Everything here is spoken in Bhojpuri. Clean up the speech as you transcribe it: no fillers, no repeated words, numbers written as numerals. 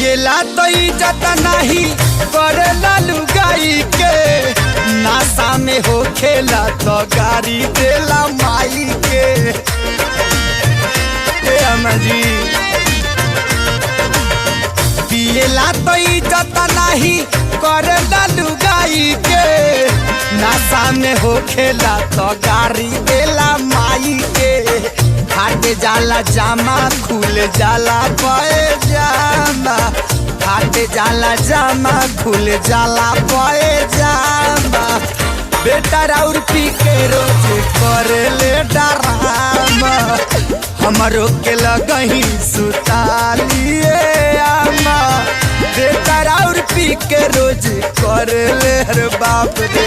पिएला तो इज्जत नहीं करेला लुगाई के, नासा में हो खेला तो गाड़ी देला माई के। जी पिएला तो इज्जत नहीं करेला लुगाई के, नासा में हो खेला तो गाड़ी देला माई के। फाटे जाला जामा खुल जाला पाए जामा, फाटे जाला जामा खुल जाला पाए जामा। बेटा और पी के रोज करे ले डरामा, हमरो के लगही सुतालिए आमा। बेटा और पी के रोज करे ले रे बाप रे।